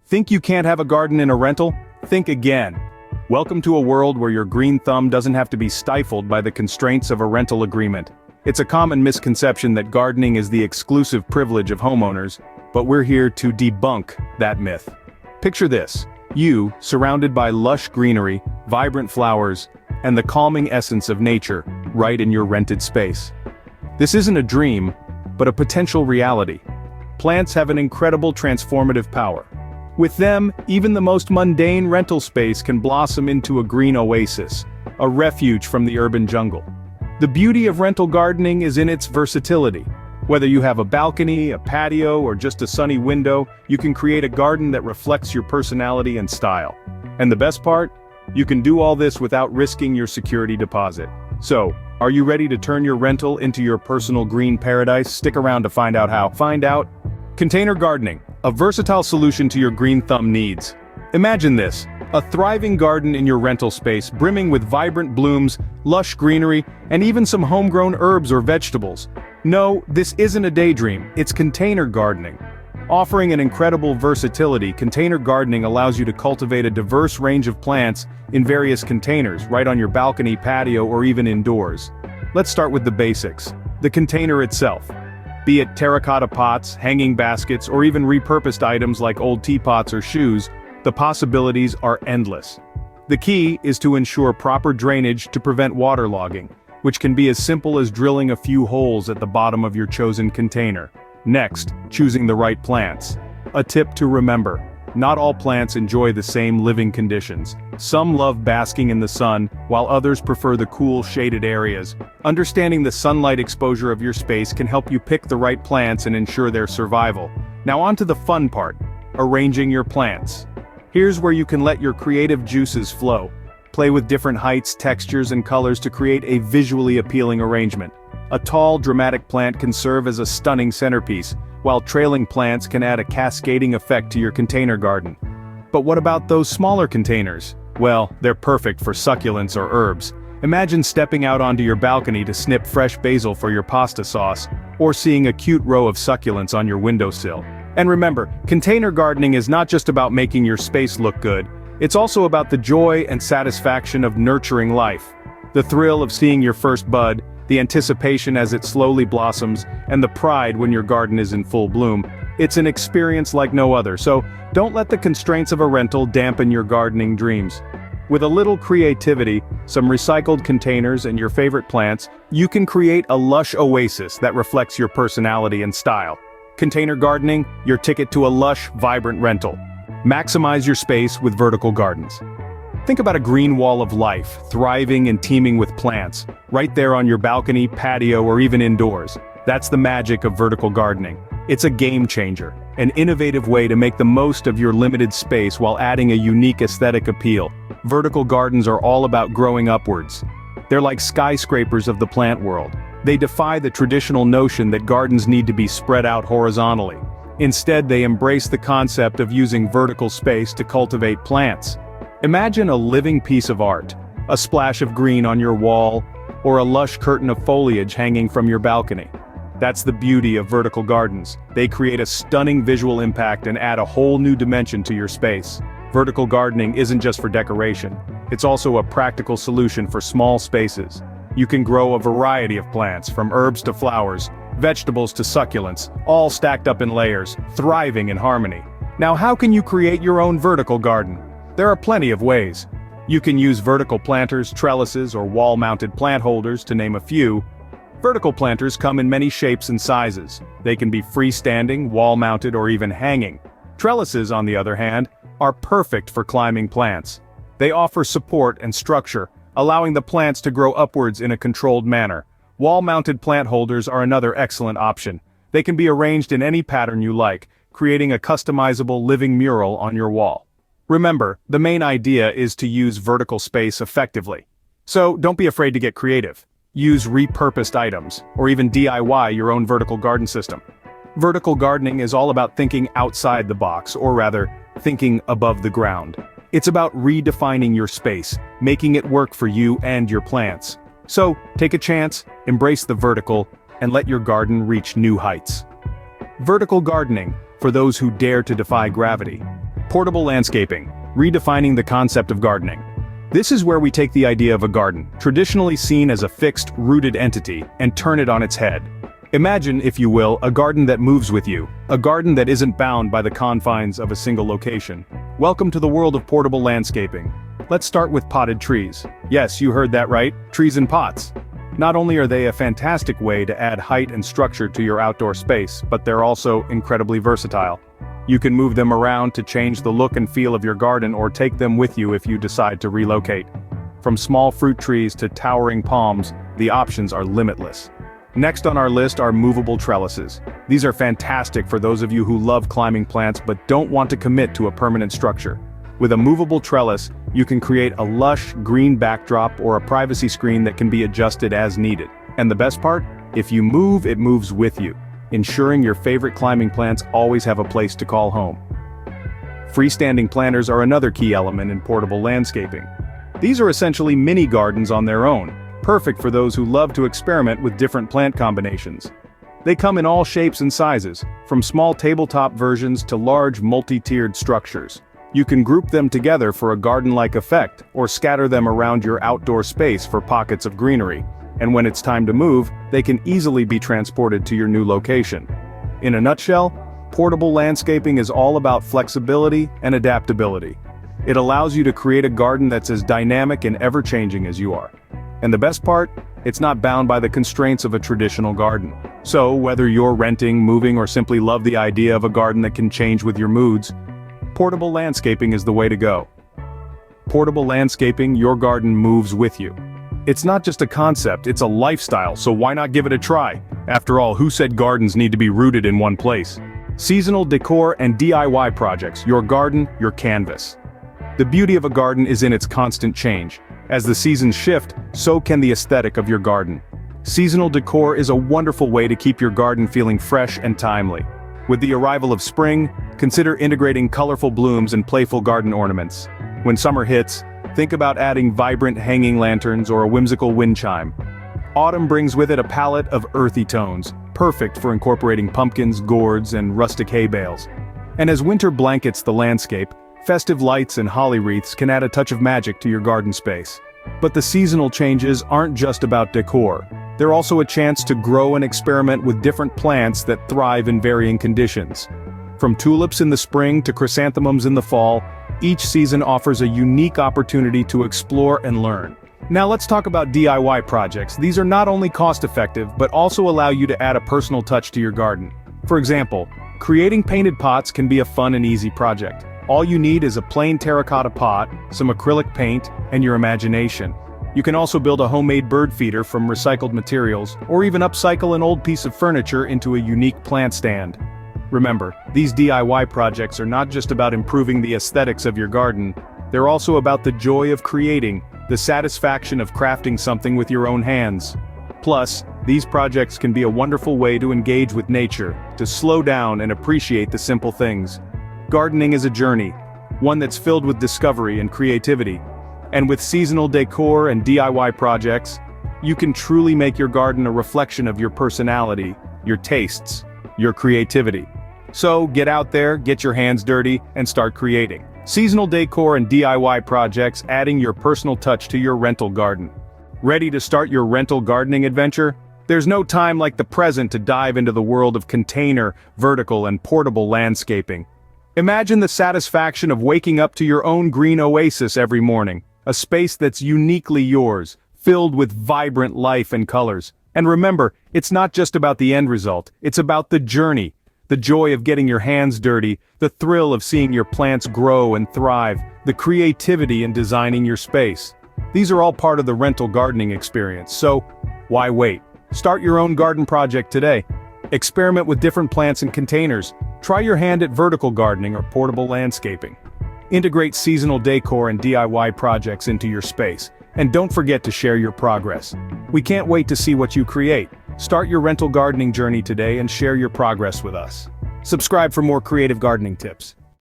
Think you can't have a garden in a rental? Think again. Welcome to a world where your green thumb doesn't have to be stifled by the constraints of a rental agreement. It's a common misconception that gardening is the exclusive privilege of homeowners, but we're here to debunk that myth. Picture this: you, surrounded by lush greenery, vibrant flowers, and the calming essence of nature, right in your rented space. This isn't a dream, but a potential reality. Plants have an incredible transformative power. With them, even the most mundane rental space can blossom into a green oasis, a refuge from the urban jungle. The beauty of rental gardening is in its versatility. Whether you have a balcony, a patio, or just a sunny window, you can create a garden that reflects your personality and style. And the best part? You can do all this without risking your security deposit. So, are you ready to turn your rental into your personal green paradise? Stick around to find out how. Container gardening, a versatile solution to your green thumb needs. Imagine this: a thriving garden in your rental space, brimming with vibrant blooms, lush greenery, and even some homegrown herbs or vegetables. No, this isn't a daydream, it's container gardening. Offering an incredible versatility, container gardening allows you to cultivate a diverse range of plants in various containers, right on your balcony, patio, or even indoors. Let's start with the basics. The container itself. Be it terracotta pots, hanging baskets, or even repurposed items like old teapots or shoes, the possibilities are endless. The key is to ensure proper drainage to prevent waterlogging, which can be as simple as drilling a few holes at the bottom of your chosen container. Next, choosing the right plants. A tip to remember: not all plants enjoy the same living conditions. Some love basking in the sun, while others prefer the cool, shaded areas. Understanding the sunlight exposure of your space can help you pick the right plants and ensure their survival. Now on to the fun part: arranging your plants. Here's where you can let your creative juices flow. Play with different heights, textures, and colors to create a visually appealing arrangement. A tall, dramatic plant can serve as a stunning centerpiece, while trailing plants can add a cascading effect to your container garden. But what about those smaller containers? Well, they're perfect for succulents or herbs. Imagine stepping out onto your balcony to snip fresh basil for your pasta sauce, or seeing a cute row of succulents on your windowsill. And remember, container gardening is not just about making your space look good, it's also about the joy and satisfaction of nurturing life. The thrill of seeing your first bud, the anticipation as it slowly blossoms, and the pride when your garden is in full bloom. It's an experience like no other, so don't let the constraints of a rental dampen your gardening dreams. With a little creativity, some recycled containers, and your favorite plants, you can create a lush oasis that reflects your personality and style. Container gardening, your ticket to a lush, vibrant rental. Maximize your space with vertical gardens. Think about a green wall of life, thriving and teeming with plants, right there on your balcony, patio, or even indoors. That's the magic of vertical gardening. It's a game changer, an innovative way to make the most of your limited space while adding a unique aesthetic appeal. Vertical gardens are all about growing upwards. They're like skyscrapers of the plant world. They defy the traditional notion that gardens need to be spread out horizontally. Instead, they embrace the concept of using vertical space to cultivate plants. Imagine a living piece of art, a splash of green on your wall, or a lush curtain of foliage hanging from your balcony. That's the beauty of vertical gardens. They create a stunning visual impact and add a whole new dimension to your space. Vertical gardening isn't just for decoration. It's also a practical solution for small spaces. You can grow a variety of plants, from herbs to flowers, vegetables to succulents, all stacked up in layers, thriving in harmony. Now, how can you create your own vertical garden? There are plenty of ways. You can use vertical planters, trellises, or wall-mounted plant holders, to name a few. Vertical planters come in many shapes and sizes. They can be freestanding, wall-mounted, or even hanging. Trellises, on the other hand, are perfect for climbing plants. They offer support and structure, allowing the plants to grow upwards in a controlled manner. Wall-mounted plant holders are another excellent option. They can be arranged in any pattern you like, creating a customizable living mural on your wall. Remember, the main idea is to use vertical space effectively. So don't be afraid to get creative. Use repurposed items, or even DIY your own vertical garden system. Vertical gardening is all about thinking outside the box, or rather, thinking above the ground. It's about redefining your space, making it work for you and your plants. So, take a chance, embrace the vertical, and let your garden reach new heights. Vertical gardening, for those who dare to defy gravity. Portable landscaping, redefining the concept of gardening. This is where we take the idea of a garden, traditionally seen as a fixed, rooted entity, and turn it on its head. Imagine, if you will, a garden that moves with you, a garden that isn't bound by the confines of a single location. Welcome to the world of portable landscaping. Let's start with potted trees. Yes, you heard that right, trees in pots. Not only are they a fantastic way to add height and structure to your outdoor space, but they're also incredibly versatile. You can move them around to change the look and feel of your garden or take them with you if you decide to relocate. From small fruit trees to towering palms, the options are limitless. Next on our list are movable trellises. These are fantastic for those of you who love climbing plants but don't want to commit to a permanent structure. With a movable trellis, you can create a lush, green backdrop or a privacy screen that can be adjusted as needed. And the best part? If you move, it moves with you, ensuring your favorite climbing plants always have a place to call home. Freestanding planters are another key element in portable landscaping. These are essentially mini gardens on their own, perfect for those who love to experiment with different plant combinations. They come in all shapes and sizes, from small tabletop versions to large multi-tiered structures. You can group them together for a garden-like effect, or scatter them around your outdoor space for pockets of greenery. And when it's time to move, they can easily be transported to your new location. In a nutshell, portable landscaping is all about flexibility and adaptability. It allows you to create a garden that's as dynamic and ever-changing as you are. And the best part? It's not bound by the constraints of a traditional garden. So, whether you're renting, moving, or simply love the idea of a garden that can change with your moods, portable landscaping is the way to go. Portable landscaping, your garden moves with you. It's not just a concept, it's a lifestyle, so why not give it a try? After all, who said gardens need to be rooted in one place? Seasonal decor and DIY projects, your garden, your canvas. The beauty of a garden is in its constant change. As the seasons shift, so can the aesthetic of your garden. Seasonal decor is a wonderful way to keep your garden feeling fresh and timely. With the arrival of spring, consider integrating colorful blooms and playful garden ornaments. When summer hits, think about adding vibrant hanging lanterns or a whimsical wind chime. Autumn brings with it a palette of earthy tones, perfect for incorporating pumpkins, gourds, and rustic hay bales. And as winter blankets the landscape, festive lights and holly wreaths can add a touch of magic to your garden space. But the seasonal changes aren't just about decor. They're also a chance to grow and experiment with different plants that thrive in varying conditions. From tulips in the spring to chrysanthemums in the fall, each season offers a unique opportunity to explore and learn. Now let's talk about DIY projects. These are not only cost-effective, but also allow you to add a personal touch to your garden. For example, creating painted pots can be a fun and easy project. All you need is a plain terracotta pot, some acrylic paint, and your imagination. You can also build a homemade bird feeder from recycled materials, or even upcycle an old piece of furniture into a unique plant stand. Remember, these DIY projects are not just about improving the aesthetics of your garden, they're also about the joy of creating, the satisfaction of crafting something with your own hands. Plus, these projects can be a wonderful way to engage with nature, to slow down and appreciate the simple things. Gardening is a journey, one that's filled with discovery and creativity. And with seasonal decor and DIY projects, you can truly make your garden a reflection of your personality, your tastes, your creativity. So get out there, get your hands dirty, and start creating. Seasonal decor and DIY projects, adding your personal touch to your rental garden. Ready to start your rental gardening adventure? There's no time like the present to dive into the world of container, vertical, and portable landscaping. Imagine the satisfaction of waking up to your own green oasis every morning, a space that's uniquely yours, filled with vibrant life and colors. And remember, it's not just about the end result, it's about the journey. The joy of getting your hands dirty, the thrill of seeing your plants grow and thrive, the creativity in designing your space. These are all part of the rental gardening experience, so why wait? Start your own garden project today. Experiment with different plants and containers. Try your hand at vertical gardening or portable landscaping. Integrate seasonal decor and DIY projects into your space. And don't forget to share your progress. We can't wait to see what you create. Start your rental gardening journey today and share your progress with us. Subscribe for more creative gardening tips.